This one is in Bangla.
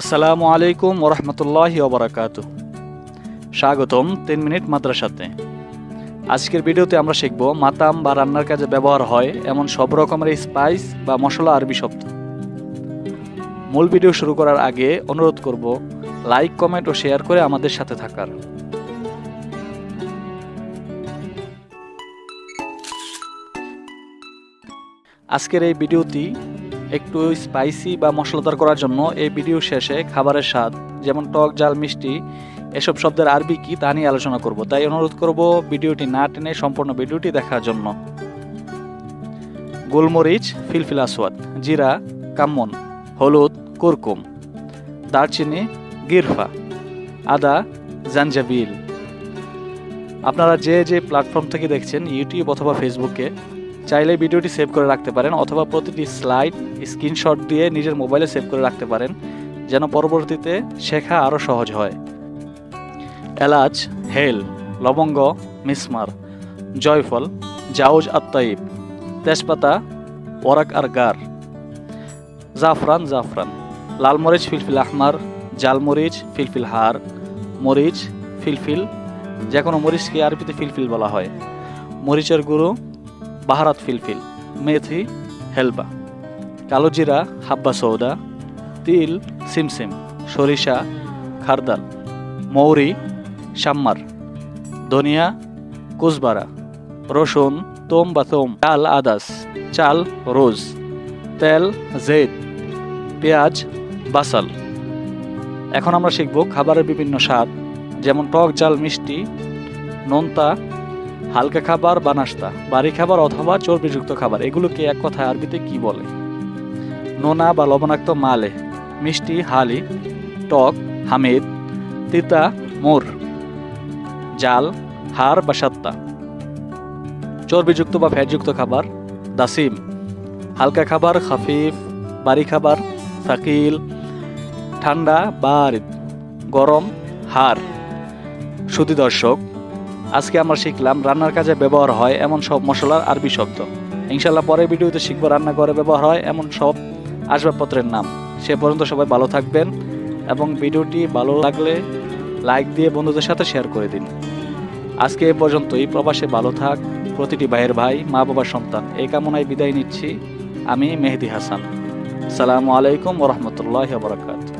আসসালামু আলাইকুম ওরহমতুল্লাহি ওবরাকাতু। স্বাগতম 3 মিনিট মাদ্রাসাতে। আজকের ভিডিওতে আমরা শিখব মাতাম বা রান্নার কাজে ব্যবহার হয় এমন সব রকমের স্পাইস বা মশলা আরবি শব্দ। মূল ভিডিও শুরু করার আগে অনুরোধ করব লাইক, কমেন্ট ও শেয়ার করে আমাদের সাথে থাকার। আজকের এই ভিডিওটি একটু স্পাইসি বা মশলাদার করার জন্য এই ভিডিও শেষে খাবারের স্বাদ যেমন টক, ঝাল, মিষ্টি এসব শব্দের আরবি কি তা নিয়ে আলোচনা করব। তাই অনুরোধ করব ভিডিওটি না টেনে সম্পূর্ণ ভিডিওটি দেখার জন্য। গোলমরিচ, ফিলফিল আসওয়াদ, জিরা, কাম্মন, হলুদ, কুরকুম, দারচিনি, গিরফা, আদা, জাঞ্জাবিল। আপনারা যে প্ল্যাটফর্ম থেকে দেখছেন, ইউটিউব অথবা ফেসবুকে, চাইলে ভিডিওটি সেভ করে রাখতে পারেন অথবা প্রতিটি স্লাইড স্ক্রিনশট দিয়ে নিজের মোবাইলে সেভ করে রাখতে পারেন, যেন পরবর্তীতে শেখা আরও সহজ হয়। এলাচ, হেল, লবঙ্গ, মিসমার, জয়ফল, জাউজ আত-তাইব, তেজপাতা, ওরাক আর গার, জাফরান, লাল মরিচ, ফিলফিল আহমার, জাল মরিচ, ফিলফিল হার, মরিচ, ফিলফিল, যে কোনো মরিচকে আরবিতে ফিলফিল বলা হয়, মরিচের গুঁড়ো, বাহারাত ফিলফিল, মেথি, হেলবা, কালো জিরা, হাব্বা সৌদা, তিল, সিমসিম, সরিষা, খারদাল, মৌরি, শাম্মার, ধনিয়া, কুজবারা, রসুন, তোম বা তোম, চাল, আদাস, চাল, রোজ, তেল, জেদ, পেঁয়াজ, বাসাল। এখন আমরা শিখব খাবারের বিভিন্ন স্বাদ, যেমন টক, ঝাল, মিষ্টি, নোনতা, হালকা খাবার বা নাস্তা, ভারী খাবার অথবা চর্বিযুক্ত খাবার। এগুলোকে এক কথায় আরবিতে কি বলে? নোনা বা লবণাক্ত মালে, মিষ্টি হালি, টক হামিদ, তিতা মোর, জাল হার বা সাত্তা, চর্বিযুক্ত বা ফ্যাটযুক্ত খাবার দাসিম, হালকা খাবার খাফিফ, ভারী খাবার সাকিল, ঠান্ডা বারিদ, গরম হার। সুধী দর্শক, আজকে আমরা শিখলাম রান্নার কাজে ব্যবহার হয় এমন সব মশলার আরবি শব্দ। ইনশাল্লাহ পরের ভিডিওতে শিখব রান্নাঘরে ব্যবহার হয় এমন সব আসবাবপত্রের নাম। সে পর্যন্ত সবাই ভালো থাকবেন এবং ভিডিওটি ভালো লাগলে লাইক দিয়ে বন্ধুদের সাথে শেয়ার করে দিন। আজকে এ পর্যন্তই। প্রবাসে ভালো থাক প্রতিটি ভাইয়ের ভাই, মা বাবার সন্তান, এই কামনায় বিদায় নিচ্ছি। আমি মেহেদি হাসান। আসসালামু আলাইকুম ওরহমতুল্লাহি ওয়া বারাকাতুহু।